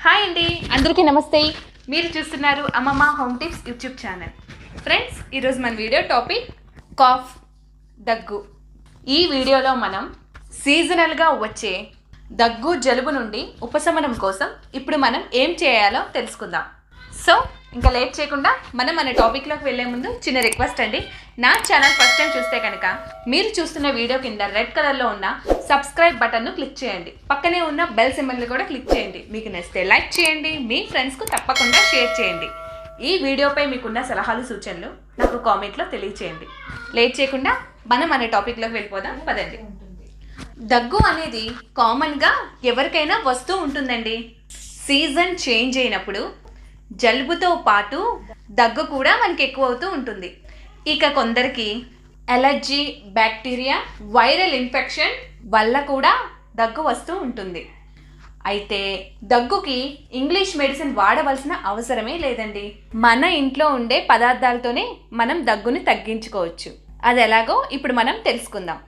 Hi అండి, అందరికీ నమస్తే. మీరు చూస్తున్నారు అమ్మమ్మ home tips YouTube channel. Friends, ఈరోజు మన వీడియో టాపిక్ కాఫ్, దగ్గు. ఈ వీడియోలో మనం సీజనల్గా వచ్చే దగ్గు జలుబు నుండి ఉపశమనం కోసం ఇప్పుడు మనం ఏం చేయాలో తెలుసుకుందాం. సో ఇంకా లేట్ చేయకుండా మనం మన టాపిక్లోకి వెళ్ళే ముందు చిన్న రిక్వెస్ట్ అండి. నా ఛానల్ ఫస్ట్ టైం చూస్తే కనుక మీరు చూస్తున్న వీడియో కింద రెడ్ కలర్లో ఉన్న సబ్స్క్రైబ్ బటన్ను క్లిక్ చేయండి. పక్కనే ఉన్న బెల్ సింబల్ని కూడా క్లిక్ చేయండి. మీకు నచ్చితే లైక్ చేయండి, మీ ఫ్రెండ్స్కు తప్పకుండా షేర్ చేయండి. ఈ వీడియోపై మీకున్న సలహాలు సూచనలు నాకు కామెంట్లో తెలియచేయండి. లేట్ చేయకుండా మనం మన టాపిక్లోకి వెళ్ళిపోదాం పదండి. దగ్గు అనేది కామన్గా ఎవరికైనా వస్తూ ఉంటుందండి. సీజన్ చేంజ్ అయినప్పుడు జలుబుతో పాటు దగ్గు కూడా మనకి ఎక్కువ అవుతూ ఉంటుంది. ఇక కొందరికి అలర్జీ, బ్యాక్టీరియా, వైరల్ ఇన్ఫెక్షన్ వల్ల కూడా దగ్గు వస్తూ ఉంటుంది. అయితే దగ్గుకి ఇంగ్లీష్ మెడిసిన్ వాడవలసిన అవసరమే లేదండి. మన ఇంట్లో ఉండే పదార్థాలతోనే మనం దగ్గుని తగ్గించుకోవచ్చు. అది ఎలాగో ఇప్పుడు మనం తెలుసుకుందాం.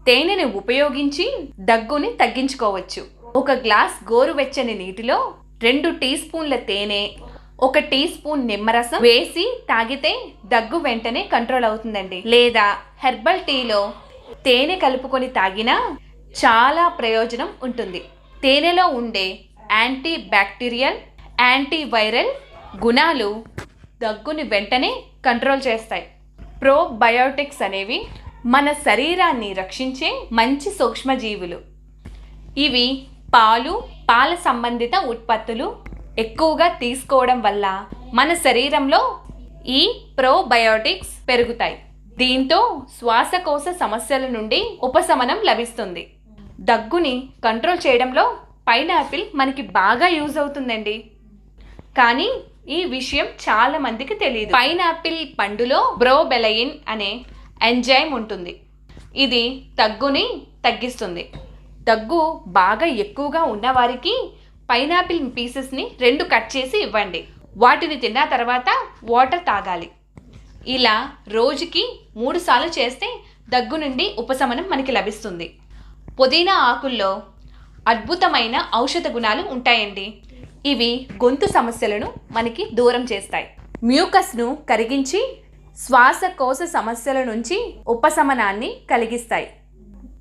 తేనెని ఉపయోగించి దగ్గుని తగ్గించుకోవచ్చు. ఒక గ్లాస్ గోరువెచ్చని నీటిలో 2 టీ స్పూన్ల తేనె, 1 టీ స్పూన్ నిమ్మరసం వేసి తాగితే దగ్గు వెంటనే కంట్రోల్ అవుతుందండి. లేదా హెర్బల్ టీలో తేనె కలుపుకొని తాగినా చాలా ప్రయోజనం ఉంటుంది. తేనెలో ఉండే యాంటీ బ్యాక్టీరియల్, యాంటీవైరల్ గుణాలు దగ్గుని వెంటనే కంట్రోల్ చేస్తాయి. ప్రోబయోటిక్స్ అనేవి మన శరీరాన్ని రక్షించే మంచి సూక్ష్మజీవులు. ఇవి పాల సంబంధిత ఉత్పత్తులు ఎక్కువగా తీసుకోవడం వల్ల మన శరీరంలో ఈ ప్రోబయోటిక్స్ పెరుగుతాయి. దీంతో శ్వాసకోశ సమస్యల నుండి ఉపశమనం లభిస్తుంది. దగ్గుని కంట్రోల్ చేయడంలో పైనాపిల్ మనకి బాగా యూజ్ అవుతుందండి. కానీ ఈ విషయం చాలా మందికి తెలియదు. పైనాపిల్ పండులో బ్రోబెలయిన్ అనే ఎంజైమ్ ఉంటుంది. ఇది దగ్గుని తగ్గిస్తుంది. దగ్గు బాగా ఎక్కువగా ఉన్నవారికి పైనాపిల్ పీసెస్ని 2 కట్ చేసి ఇవ్వండి. వాటిని తిన్న తర్వాత వాటర్ తాగాలి. ఇలా రోజుకి 3 సార్లు చేస్తే దగ్గు నుండి ఉపశమనం మనకి లభిస్తుంది. పుదీనా ఆకుల్లో అద్భుతమైన ఔషధ గుణాలు ఉంటాయండి. ఇవి గొంతు సమస్యలను మనకి దూరం చేస్తాయి. మ్యూకస్ను కరిగించి శ్వాసకోశ సమస్యల నుంచి ఉపశమనాన్ని కలిగిస్తాయి.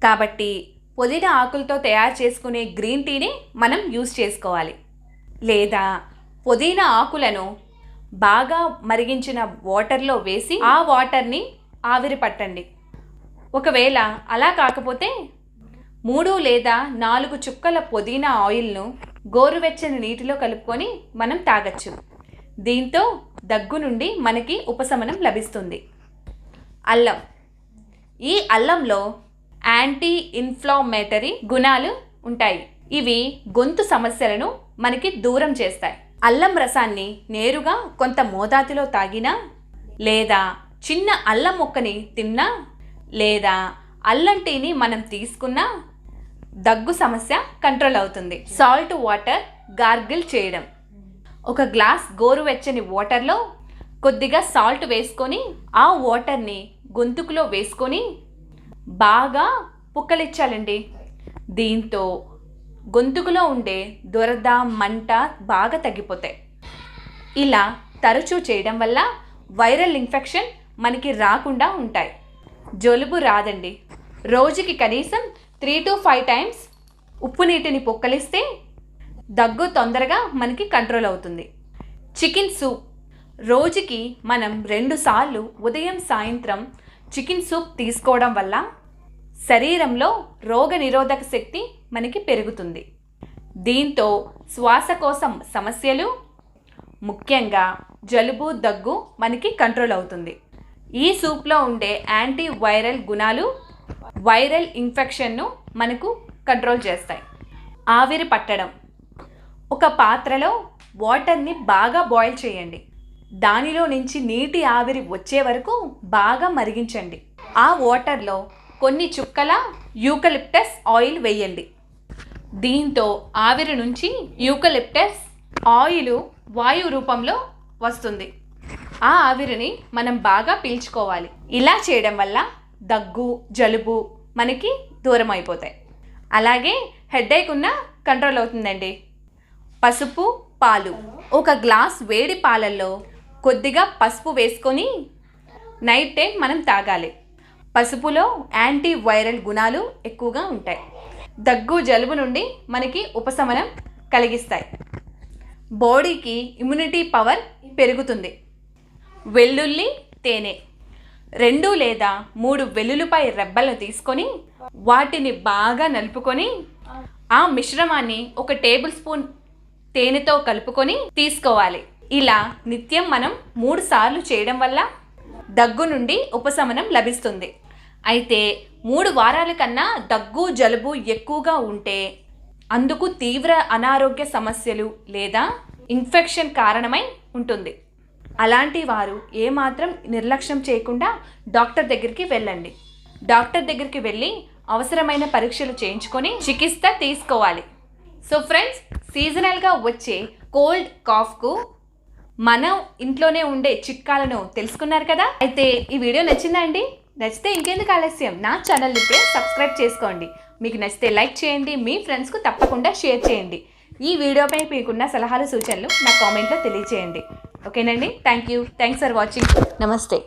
కాబట్టి పుదీనా ఆకులతో తయారు చేసుకునే గ్రీన్ టీని మనం యూజ్ చేసుకోవాలి. లేదా పుదీనా ఆకులను బాగా మరిగించిన వాటర్లో వేసి ఆ వాటర్ని ఆవిరి పట్టండి. ఒకవేళ అలా కాకపోతే 3 లేదా 4 చుక్కల పుదీనా ఆయిల్ను గోరువెచ్చని నీటిలో కలుపుకొని మనం తాగొచ్చు. దీంతో దగ్గు నుండి మనకి ఉపశమనం లభిస్తుంది. అల్లం. ఈ అల్లంలో యాంటీ ఇన్ఫ్లమేటరీ గుణాలు ఉంటాయి. ఇవి గొంతు సమస్యలను మనకి దూరం చేస్తాయి. అల్లం రసాన్ని నేరుగా కొంత మోతాదులో తాగినా, లేదా చిన్న అల్లం ముక్కని తిన్నా, లేదా అల్లం టీని మనం తీసుకున్నా దగ్గు సమస్య కంట్రోల్ అవుతుంది. సాల్ట్ వాటర్ గార్గిల్ చేయడం. ఒక గ్లాస్ గోరువెచ్చని వాటర్లో కొద్దిగా సాల్ట్ వేసుకొని ఆ వాటర్ని గొంతుకులో వేసుకొని బాగా పుక్కలిచ్చాలండి. దీంతో గొంతుకులో ఉండే దురద, మంట బాగా తగ్గిపోతాయి. ఇలా తరచూ చేయడం వల్ల వైరల్ ఇన్ఫెక్షన్ మనకి రాకుండా ఉంటాయి. జలుబు రాదండి. రోజుకి కనీసం 3 to 5 టైమ్స్ ఉప్పు నీటిని పుక్కలిస్తే దగ్గు తొందరగా మనకి కంట్రోల్ అవుతుంది. Chicken soup. రోజుకి మనం 2 సార్లు ఉదయం, సాయంత్రం చికెన్ సూప్ తీసుకోవడం వల్ల శరీరంలో రోగ నిరోధక శక్తి మనకి పెరుగుతుంది. దీంతో శ్వాసకోశ సమస్యలు, ముఖ్యంగా జలుబు, దగ్గు మనకి కంట్రోల్ అవుతుంది. ఈ సూప్లో ఉండే యాంటీవైరల్ గుణాలు వైరల్ ఇన్ఫెక్షన్ను మనకు కంట్రోల్ చేస్తాయి. ఆవిరి పట్టడం. ఒక పాత్రలో వాటర్ని బాగా బాయిల్ చేయండి. దానిలో నుంచి నీటి ఆవిరి వచ్చే వరకు బాగా మరిగించండి. ఆ వాటర్లో కొన్ని చుక్కల యూకలిప్టస్ ఆయిల్ వేయండి. దీంతో ఆవిరి నుంచి యూకలిప్టస్ ఆయిల్ వాయు రూపంలో వస్తుంది. ఆ ఆవిరిని మనం బాగా పీల్చుకోవాలి. ఇలా చేయడం వల్ల దగ్గు, జలుబు మనకి దూరం అయిపోతాయి. అలాగే హెడేక్ ఉన్న కంట్రోల్ అవుతుందండి. పసుపు, పాలు. ఒక గ్లాస్ వేడి పాలల్లో కొద్దిగా పసుపు వేసుకొని నైట్ టైం మనం తాగాలి. పసుపులో యాంటీ వైరల్ గుణాలు ఎక్కువగా ఉంటాయి. దగ్గు, జలుబు నుండి మనకి ఉపశమనం కలిగిస్తాయి. బాడీకి ఇమ్యూనిటీ పవర్ పెరుగుతుంది. వెల్లుల్లి, తేనె 2 లేదా 3 వెల్లుల్లిపాయ రెబ్బలను తీసుకొని వాటిని బాగా నలుపుకొని ఆ మిశ్రమాన్ని 1 టేబుల్ స్పూన్ తేనెతో కలుపుకొని తీసుకోవాలి. ఇలా నిత్యం మనం 3 సార్లు చేయడం వల్ల దగ్గు నుండి ఉపశమనం లభిస్తుంది. అయితే 3 వారాల కన్నా దగ్గు, జలుబు ఎక్కువగా ఉంటే అందుకు తీవ్ర అనారోగ్య సమస్యలు లేదా ఇన్ఫెక్షన్ కారణమై ఉంటుంది. అలాంటి వారు ఏమాత్రం నిర్లక్ష్యం చేయకుండా డాక్టర్ దగ్గరికి వెళ్ళండి. డాక్టర్ దగ్గరికి వెళ్ళి అవసరమైన పరీక్షలు చేయించుకొని చికిత్స తీసుకోవాలి. సో ఫ్రెండ్స్, సీజనల్గా వచ్చే కోల్డ్, కాఫ్కు మనం ఇంట్లోనే ఉండే చిట్కాలను తెలుసుకున్నారు కదా. అయితే ఈ వీడియో నచ్చిందా అండి? నచ్చితే ఇంకెందుకు ఆలస్యం, నా ఛానల్ని ఇప్పుడే సబ్స్క్రైబ్ చేసుకోండి. మీకు నచ్చితే లైక్ చేయండి, మీ ఫ్రెండ్స్కు తప్పకుండా షేర్ చేయండి. ఈ వీడియోపై మీకున్న సలహాలు, సూచనలు నా కామెంట్లో తెలియజేయండి. ఓకేనండి. Thanks for watching. నమస్తే.